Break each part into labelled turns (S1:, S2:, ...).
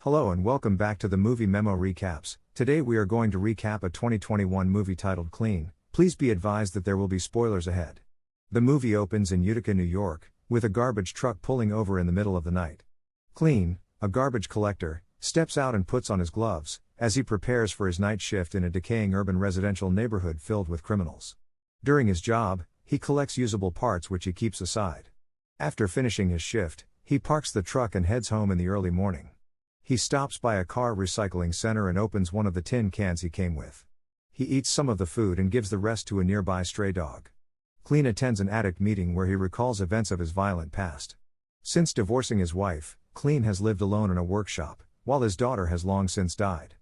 S1: Hello and welcome back to the Movie Memo Recaps. Today we are going to recap a 2021 movie titled Clean. Please be advised that there will be spoilers ahead. The movie opens in Utica, New York, with a garbage truck pulling over in the middle of the night. Clean, a garbage collector, steps out and puts on his gloves, as he prepares for his night shift in a decaying urban residential neighborhood filled with criminals. During his job, he collects usable parts which he keeps aside. After finishing his shift, he parks the truck and heads home in the early morning. He stops by a car recycling center and opens one of the tin cans he came with. He eats some of the food and gives the rest to a nearby stray dog. Clean attends an addict meeting where he recalls events of his violent past. Since divorcing his wife, Clean has lived alone in a workshop, while his daughter has long since died.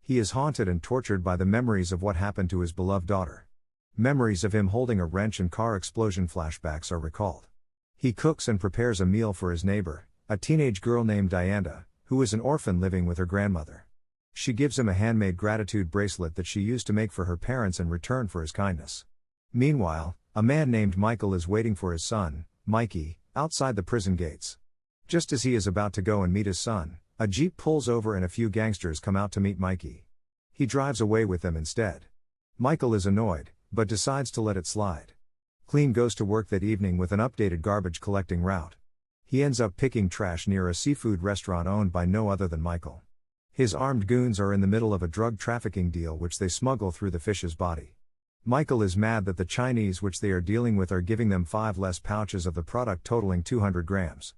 S1: He is haunted and tortured by the memories of what happened to his beloved daughter. Memories of him holding a wrench and car explosion flashbacks are recalled. He cooks and prepares a meal for his neighbor, a teenage girl named Diana, who is an orphan living with her grandmother. She gives him a handmade gratitude bracelet that she used to make for her parents in return for his kindness. Meanwhile, a man named Michael is waiting for his son, Mikey, outside the prison gates. Just as he is about to go and meet his son, a Jeep pulls over and a few gangsters come out to meet Mikey. He drives away with them instead. Michael is annoyed, but decides to let it slide. Clean goes to work that evening with an updated garbage collecting route. He ends up picking trash near a seafood restaurant owned by no other than Michael. His armed goons are in the middle of a drug trafficking deal which they smuggle through the fish's body. Michael is mad that the Chinese which they are dealing with are giving them 5 less pouches of the product totaling 200 grams.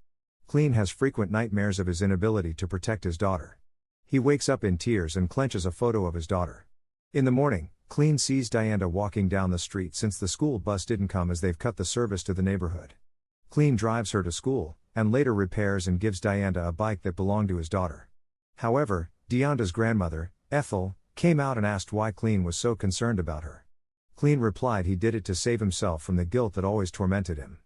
S1: Clean has frequent nightmares of his inability to protect his daughter. He wakes up in tears and clenches a photo of his daughter. In the morning, Clean sees Diana walking down the street since the school bus didn't come as they've cut the service to the neighborhood. Clean drives her to school, and later repairs and gives Diana a bike that belonged to his daughter. However, Diana's grandmother, Ethel, came out and asked why Clean was so concerned about her. Clean replied he did it to save himself from the guilt that always tormented him.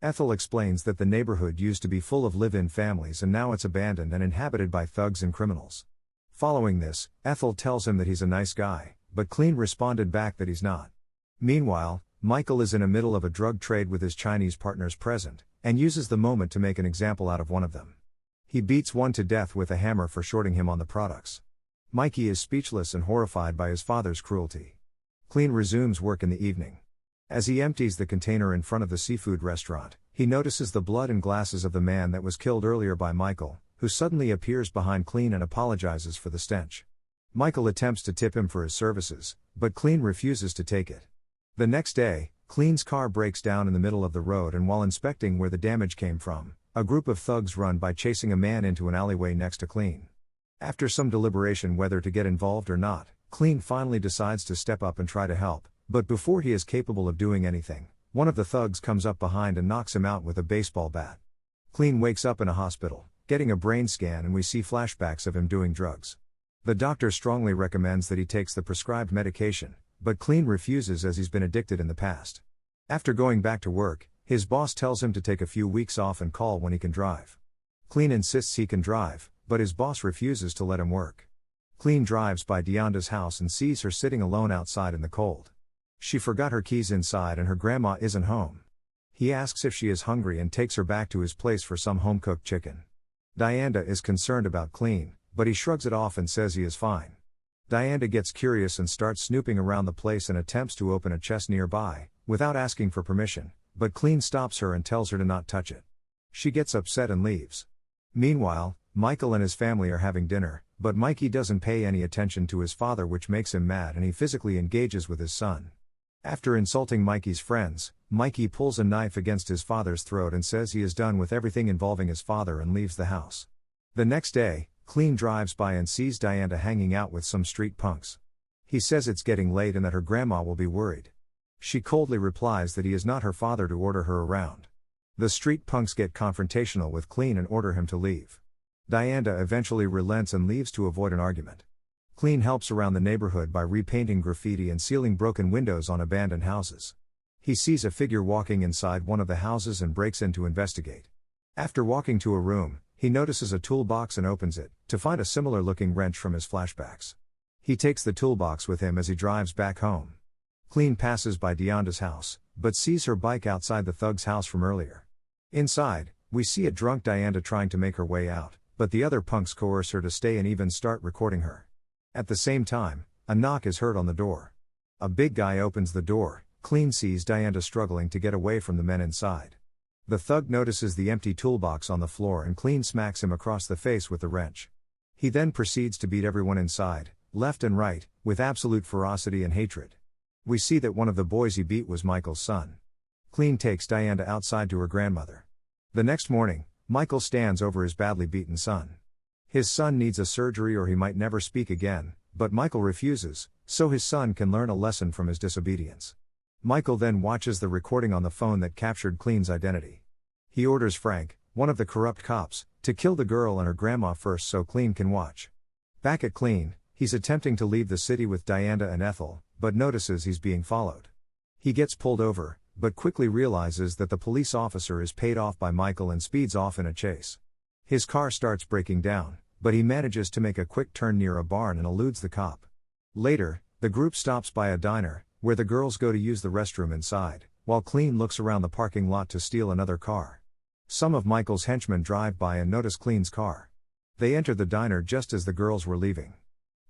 S1: Ethel explains that the neighborhood used to be full of live-in families and now it's abandoned and inhabited by thugs and criminals. Following this, Ethel tells him that he's a nice guy, but Clean responded back that he's not. Meanwhile, Michael is in the middle of a drug trade with his Chinese partners present, and uses the moment to make an example out of one of them. He beats one to death with a hammer for shorting him on the products. Mikey is speechless and horrified by his father's cruelty. Clean resumes work in the evening. As he empties the container in front of the seafood restaurant, he notices the blood and glasses of the man that was killed earlier by Michael, who suddenly appears behind Clean and apologizes for the stench. Michael attempts to tip him for his services, but Clean refuses to take it. The next day, Clean's car breaks down in the middle of the road, and while inspecting where the damage came from, a group of thugs run by chasing a man into an alleyway next to Clean. After some deliberation whether to get involved or not, Clean finally decides to step up and try to help, but before he is capable of doing anything, one of the thugs comes up behind and knocks him out with a baseball bat. Clean wakes up in a hospital, getting a brain scan, and we see flashbacks of him doing drugs. The doctor strongly recommends that he takes the prescribed medication, but Clean refuses as he's been addicted in the past. After going back to work, his boss tells him to take a few weeks off and call when he can drive. Clean insists he can drive, but his boss refuses to let him work. Clean drives by Diana's house and sees her sitting alone outside in the cold. She forgot her keys inside and her grandma isn't home. He asks if she is hungry and takes her back to his place for some home-cooked chicken. Diana is concerned about Clean, but he shrugs it off and says he is fine. Diana gets curious and starts snooping around the place and attempts to open a chest nearby, without asking for permission, but Clean stops her and tells her to not touch it. She gets upset and leaves. Meanwhile, Michael and his family are having dinner, but Mikey doesn't pay any attention to his father, which makes him mad, and he physically engages with his son. After insulting Mikey's friends, Mikey pulls a knife against his father's throat and says he is done with everything involving his father and leaves the house. The next day, Clean drives by and sees Diana hanging out with some street punks. He says it's getting late and that her grandma will be worried. She coldly replies that he is not her father to order her around. The street punks get confrontational with Clean and order him to leave. Diana eventually relents and leaves to avoid an argument. Clean helps around the neighborhood by repainting graffiti and sealing broken windows on abandoned houses. He sees a figure walking inside one of the houses and breaks in to investigate. After walking to a room, he notices a toolbox and opens it, to find a similar-looking wrench from his flashbacks. He takes the toolbox with him as he drives back home. Clean passes by Diana's house, but sees her bike outside the thug's house from earlier. Inside, we see a drunk Diana trying to make her way out, but the other punks coerce her to stay and even start recording her. At the same time, a knock is heard on the door. A big guy opens the door. Clean sees Diana struggling to get away from the men inside. The thug notices the empty toolbox on the floor and Clean smacks him across the face with the wrench. He then proceeds to beat everyone inside, left and right, with absolute ferocity and hatred. We see that one of the boys he beat was Michael's son. Clean takes Diana outside to her grandmother. The next morning, Michael stands over his badly beaten son. His son needs a surgery or he might never speak again, but Michael refuses, so his son can learn a lesson from his disobedience. Michael then watches the recording on the phone that captured Clean's identity. He orders Frank, one of the corrupt cops, to kill the girl and her grandma first so Clean can watch. Back at Clean, he's attempting to leave the city with Diana and Ethel, but notices he's being followed. He gets pulled over, but quickly realizes that the police officer is paid off by Michael and speeds off in a chase. His car starts breaking down, but he manages to make a quick turn near a barn and eludes the cop. Later, the group stops by a diner, where the girls go to use the restroom inside, while Clean looks around the parking lot to steal another car. Some of Michael's henchmen drive by and notice Clean's car. They enter the diner just as the girls were leaving.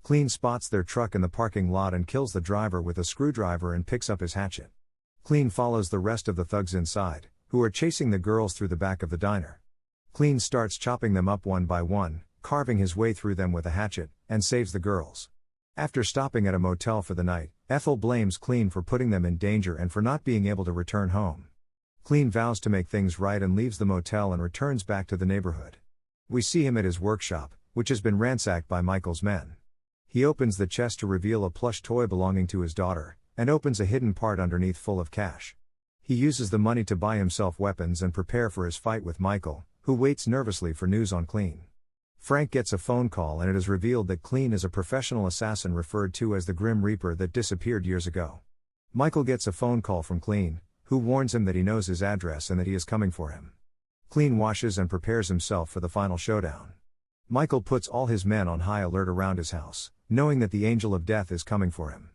S1: Clean spots their truck in the parking lot and kills the driver with a screwdriver and picks up his hatchet. Clean follows the rest of the thugs inside, who are chasing the girls through the back of the diner. Clean starts chopping them up one by one, carving his way through them with a hatchet, and saves the girls. After stopping at a motel for the night, Ethel blames Clean for putting them in danger and for not being able to return home. Clean vows to make things right and leaves the motel and returns back to the neighborhood. We see him at his workshop, which has been ransacked by Michael's men. He opens the chest to reveal a plush toy belonging to his daughter, and opens a hidden part underneath full of cash. He uses the money to buy himself weapons and prepare for his fight with Michael, who waits nervously for news on Clean. Frank gets a phone call and it is revealed that Clean is a professional assassin referred to as the Grim Reaper that disappeared years ago. Michael gets a phone call from Clean, who warns him that he knows his address and that he is coming for him. Clean washes and prepares himself for the final showdown. Michael puts all his men on high alert around his house, knowing that the Angel of Death is coming for him.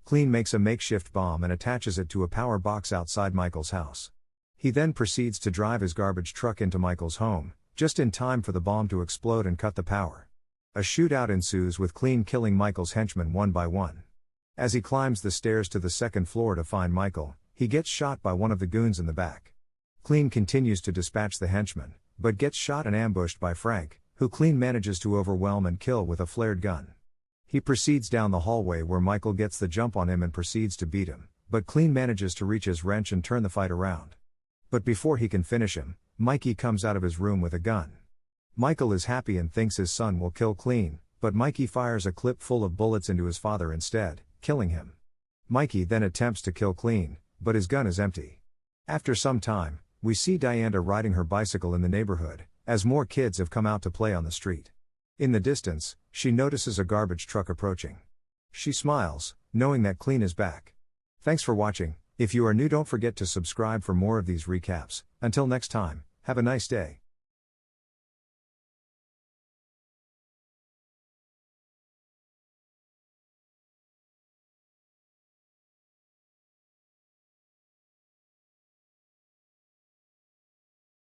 S1: Clean makes a makeshift bomb and attaches it to a power box outside Michael's house. He then proceeds to drive his garbage truck into Michael's home, just in time for the bomb to explode and cut the power. A shootout ensues with Clean killing Michael's henchmen one by one. As he climbs the stairs to the second floor to find Michael, he gets shot by one of the goons in the back. Clean continues to dispatch the henchmen, but gets shot and ambushed by Frank, who Clean manages to overwhelm and kill with a flared gun. He proceeds down the hallway where Michael gets the jump on him and proceeds to beat him, but Clean manages to reach his wrench and turn the fight around. But before he can finish him, Mikey comes out of his room with a gun. Michael is happy and thinks his son will kill Clean, but Mikey fires a clip full of bullets into his father instead, killing him. Mikey then attempts to kill Clean, but his gun is empty. After some time, we see Diana riding her bicycle in the neighborhood, as more kids have come out to play on the street. In the distance, she notices a garbage truck approaching. She smiles, knowing that Clean is back. Thanks for watching. If you are new, don't forget to subscribe for more of these recaps. Until next time, have a nice day.